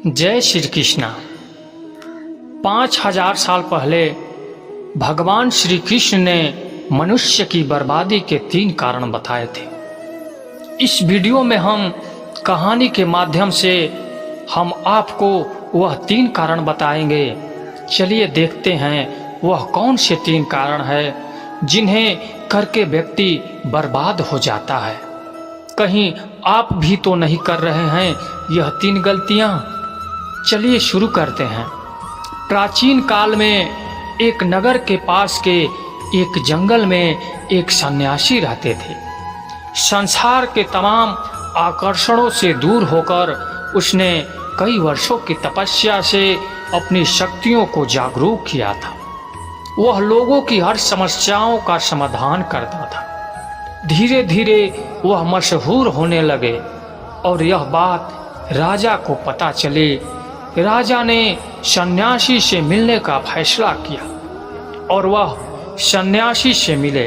जय श्री कृष्णा। 5000 साल पहले भगवान श्री कृष्ण ने मनुष्य की बर्बादी के 3 कारण बताए थे। इस वीडियो में हम कहानी के माध्यम से हम आपको वह 3 कारण बताएंगे। चलिए देखते हैं वह कौन से 3 कारण है जिन्हें करके व्यक्ति बर्बाद हो जाता है। कहीं आप भी तो नहीं कर रहे हैं यह 3 गलतियां? चलिए शुरू करते हैं। प्राचीन काल में एक नगर के पास के एक जंगल में एक सन्यासी रहते थे। संसार के तमाम आकर्षणों से दूर होकर उसने कई वर्षों की तपस्या से अपनी शक्तियों को जागरूक किया था। वह लोगों की हर समस्याओं का समाधान करता था। धीरे धीरे वह मशहूर होने लगे और यह बात राजा को पता चली। राजा ने सन्यासी से मिलने का फैसला किया और वह सन्यासी से मिले।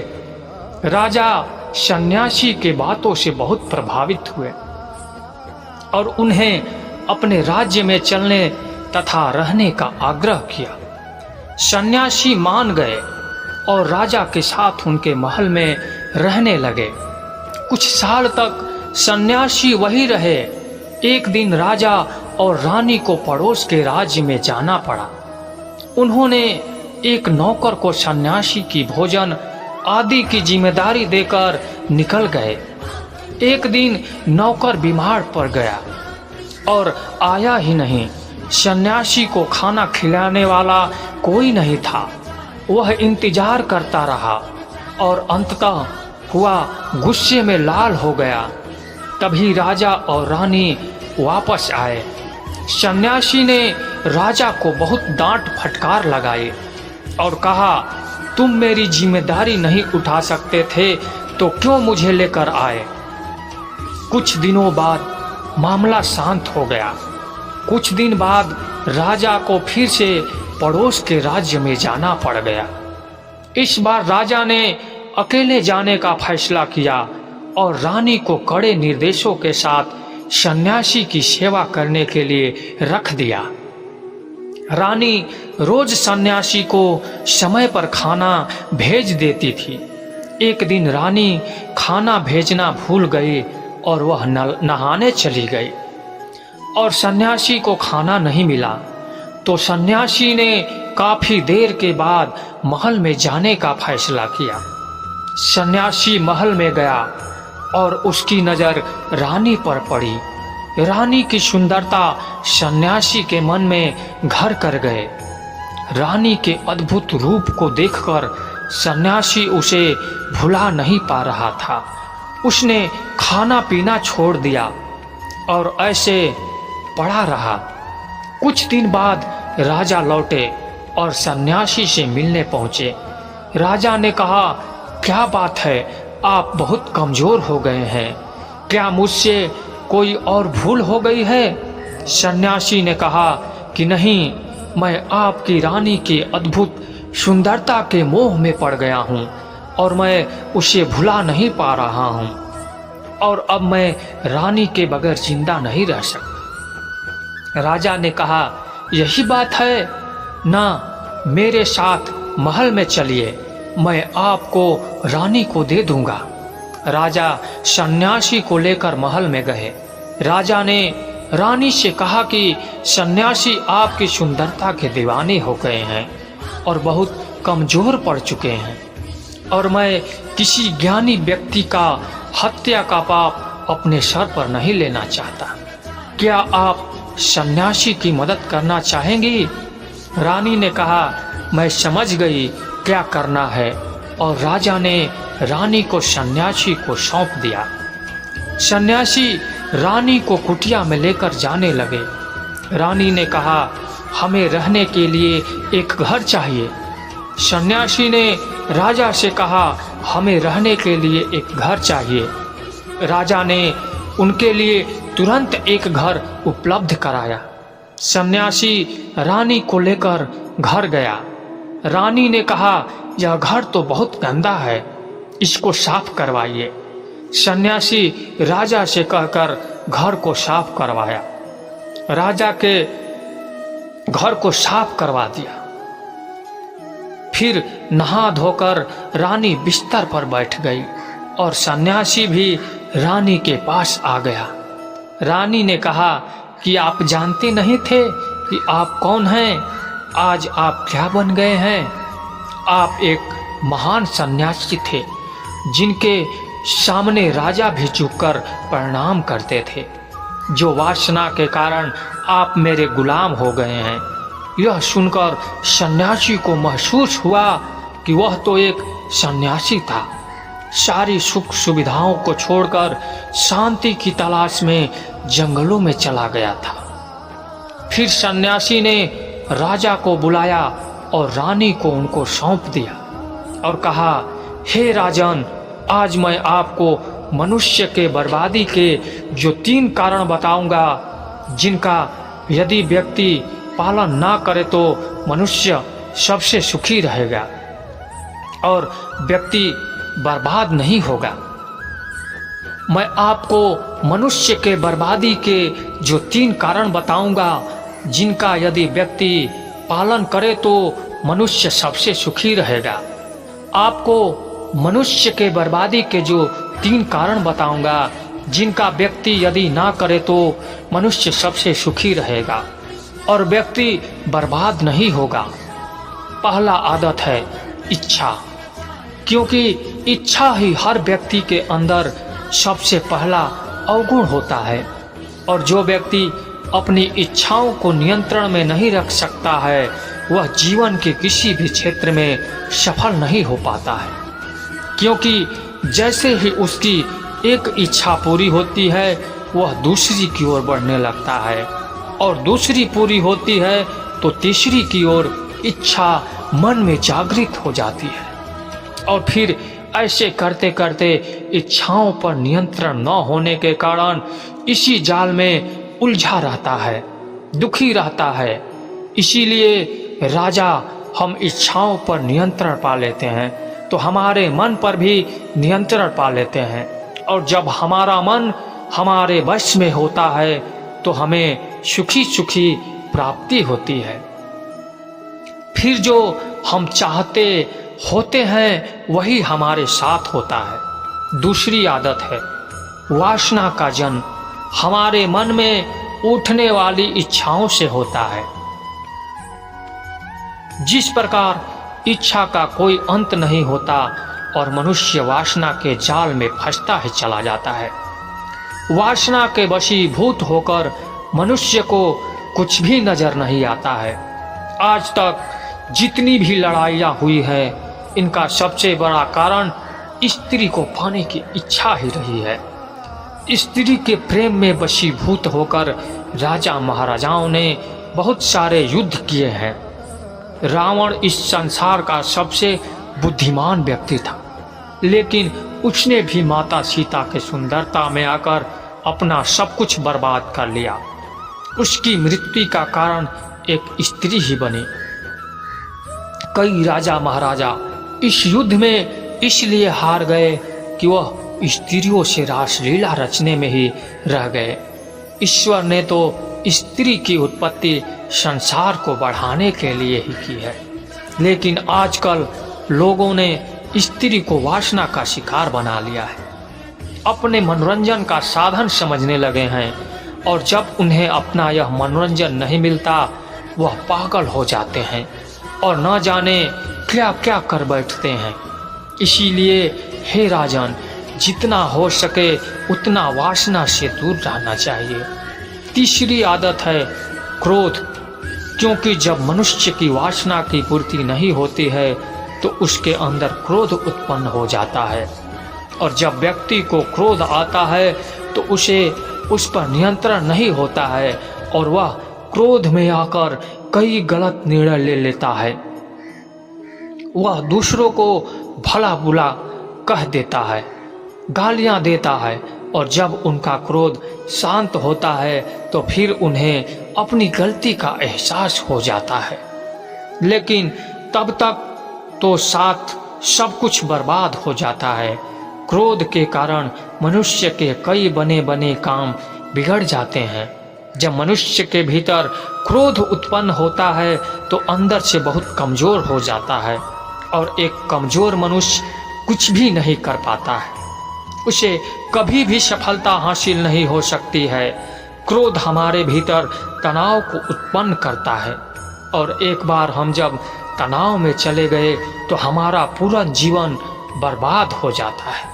राजा सन्यासी के बातों से बहुत प्रभावित हुए और उन्हें अपने राज्य में चलने तथा रहने का आग्रह किया। सन्यासी मान गए और राजा के साथ उनके महल में रहने लगे। कुछ साल तक सन्यासी वही रहे। एक दिन राजा और रानी को पड़ोस के राज्य में जाना पड़ा। उन्होंने एक नौकर को सन्यासी की भोजन आदि की जिम्मेदारी देकर निकल गए। एक दिन नौकर बीमार पड़ गया और आया ही नहीं। सन्यासी को खाना खिलाने वाला कोई नहीं था। वह इंतजार करता रहा और अंततः हुआ गुस्से में लाल हो गया। तभी राजा और रानी वापस आए। सन्यासी ने राजा को बहुत डांट फटकार लगाई और कहा, तुम मेरी जिम्मेदारी नहीं उठा सकते थे तो क्यों मुझे लेकर आए? कुछ दिनों बाद मामला शांत हो गया। कुछ दिन बाद राजा को फिर से पड़ोस के राज्य में जाना पड़ गया। इस बार राजा ने अकेले जाने का फैसला किया और रानी को कड़े निर्देशों के साथ सन्यासी की सेवा करने के लिए रख दिया। रानी रोज सन्यासी को समय पर खाना भेज देती थी। एक दिन रानी खाना भेजना भूल गई और वह नहाने चली गई और सन्यासी को खाना नहीं मिला। तो सन्यासी ने काफी देर के बाद महल में जाने का फैसला किया। सन्यासी महल में गया और उसकी नज़र रानी पर पड़ी। रानी की सुंदरता सन्यासी के मन में घर कर गए। रानी के अद्भुत रूप को देखकर सन्यासी उसे भुला नहीं पा रहा था। उसने खाना पीना छोड़ दिया और ऐसे पड़ा रहा। कुछ दिन बाद राजा लौटे और सन्यासी से मिलने पहुंचे। राजा ने कहा, क्या बात है, आप बहुत कमजोर हो गए हैं। क्या मुझसे कोई और भूल हो गई है? सन्यासी ने कहा कि नहीं, मैं आपकी रानी की अद्भुत सुंदरता के मोह में पड़ गया हूँ और मैं उसे भुला नहीं पा रहा हूँ और अब मैं रानी के बगैर जिंदा नहीं रह सकता। राजा ने कहा, यही बात है ना, मेरे साथ महल में चलिए, मैं आपको रानी को दे दूंगा। राजा सन्यासी को लेकर महल में गए। राजा ने रानी से कहा कि सन्यासी आपकी सुंदरता के दीवाने हो गए हैं और बहुत कमजोर पड़ चुके हैं और मैं किसी ज्ञानी व्यक्ति का हत्या का पाप अपने सर पर नहीं लेना चाहता। क्या आप सन्यासी की मदद करना चाहेंगी? रानी ने कहा, मैं समझ गई क्या करना है, और राजा ने रानी को सन्यासी को सौंप दिया। सन्यासी रानी को कुटिया में लेकर जाने लगे। रानी ने कहा, हमें रहने के लिए एक घर चाहिए। सन्यासी ने राजा से कहा, हमें रहने के लिए एक घर चाहिए। राजा ने उनके लिए तुरंत एक घर उपलब्ध कराया। सन्यासी रानी को लेकर घर गया। रानी ने कहा, यह घर तो बहुत गंदा है, इसको साफ करवाइए। सन्यासी राजा से कहकर घर को साफ करवाया। राजा के घर को साफ करवा दिया। फिर नहा धोकर रानी बिस्तर पर बैठ गई और सन्यासी भी रानी के पास आ गया। रानी ने कहा कि आप जानते नहीं थे कि आप कौन हैं? आज आप क्या बन गए हैं? आप एक महान सन्यासी थे जिनके सामने राजा भी झुककर प्रणाम करते थे। जो वासना के कारण आप मेरे गुलाम हो गए हैं। यह सुनकर सन्यासी को महसूस हुआ कि वह तो एक सन्यासी था। सारी सुख सुविधाओं को छोड़कर शांति की तलाश में जंगलों में चला गया था। फिर सन्यासी ने राजा को बुलाया और रानी को उनको सौंप दिया और कहा, हे राजन, आज मैं आपको मनुष्य के बर्बादी के जो 3 कारण बताऊंगा, जिनका यदि व्यक्ति पालन ना करे तो मनुष्य सबसे सुखी रहेगा और व्यक्ति बर्बाद नहीं होगा। मैं आपको मनुष्य के बर्बादी के जो 3 कारण बताऊंगा, जिनका यदि व्यक्ति पालन करे तो मनुष्य सबसे सुखी रहेगा। आपको मनुष्य के बर्बादी के जो 3 कारण बताऊंगा, जिनका व्यक्ति यदि ना करे तो मनुष्य सबसे सुखी रहेगा और व्यक्ति बर्बाद नहीं होगा। पहला आदत है इच्छा, क्योंकि इच्छा ही हर व्यक्ति के अंदर सबसे पहला अवगुण होता है और जो व्यक्ति अपनी इच्छाओं को नियंत्रण में नहीं रख सकता है, वह जीवन के किसी भी क्षेत्र में सफल नहीं हो पाता है। क्योंकि जैसे ही उसकी एक इच्छा पूरी होती है, वह दूसरी की ओर बढ़ने लगता है और दूसरी पूरी होती है तो तीसरी की ओर इच्छा मन में जागृत हो जाती है और फिर ऐसे करते करते इच्छाओं पर नियंत्रण न होने के कारण इसी जाल में उलझा रहता है, दुखी रहता है। इसीलिए राजा, हम इच्छाओं पर नियंत्रण पा लेते हैं तो हमारे मन पर भी नियंत्रण पा लेते हैं और जब हमारा मन हमारे वश में होता है तो हमें सुखी सुखी प्राप्ति होती है। फिर जो हम चाहते होते हैं वही हमारे साथ होता है। दूसरी आदत है वासना का जन्म हमारे मन में उठने वाली इच्छाओं से होता है। जिस प्रकार इच्छा का कोई अंत नहीं होता और मनुष्य वासना के जाल में फंसता है चला जाता है। वासना के वशीभूत होकर मनुष्य को कुछ भी नजर नहीं आता है। आज तक जितनी भी लड़ाइयाँ हुई है, इनका सबसे बड़ा कारण स्त्री को पाने की इच्छा ही रही है। स्त्री के प्रेम में वशीभूत होकर राजा महाराजाओं ने बहुत सारे युद्ध किए हैं। रावण इस संसार का सबसे बुद्धिमान व्यक्ति था, लेकिन उसने भी माता सीता के सुंदरता में आकर अपना सब कुछ बर्बाद कर लिया। उसकी मृत्यु का कारण एक स्त्री ही बनी। कई राजा महाराजा इस युद्ध में इसलिए हार गए कि वह स्त्रियों से रासलीला रचने में ही रह गए। ईश्वर ने तो स्त्री की उत्पत्ति संसार को बढ़ाने के लिए ही की है, लेकिन आजकल लोगों ने स्त्री को वासना का शिकार बना लिया है, अपने मनोरंजन का साधन समझने लगे हैं और जब उन्हें अपना यह मनोरंजन नहीं मिलता, वह पागल हो जाते हैं और न जाने क्या क्या कर बैठते हैं। इसीलिए हे राजन, जितना हो सके उतना वासना से दूर रहना चाहिए। तीसरी आदत है क्रोध, क्योंकि जब मनुष्य की वासना की पूर्ति नहीं होती है तो उसके अंदर क्रोध उत्पन्न हो जाता है और जब व्यक्ति को क्रोध आता है तो उसे उस पर नियंत्रण नहीं होता है और वह क्रोध में आकर कई गलत निर्णय ले लेता है। वह दूसरों को भला बुरा कह देता है, गालियां देता है और जब उनका क्रोध शांत होता है तो फिर उन्हें अपनी गलती का एहसास हो जाता है। लेकिन तब तक तो साथ सब कुछ बर्बाद हो जाता है। क्रोध के कारण मनुष्य के कई बने बने काम बिगड़ जाते हैं। जब मनुष्य के भीतर क्रोध उत्पन्न होता है तो अंदर से बहुत कमज़ोर हो जाता है और एक कमज़ोर मनुष्य कुछ भी नहीं कर पाता है, उसे कभी भी सफलता हासिल नहीं हो सकती है। क्रोध हमारे भीतर तनाव को उत्पन्न करता है और एक बार हम जब तनाव में चले गए तो हमारा पूरा जीवन बर्बाद हो जाता है।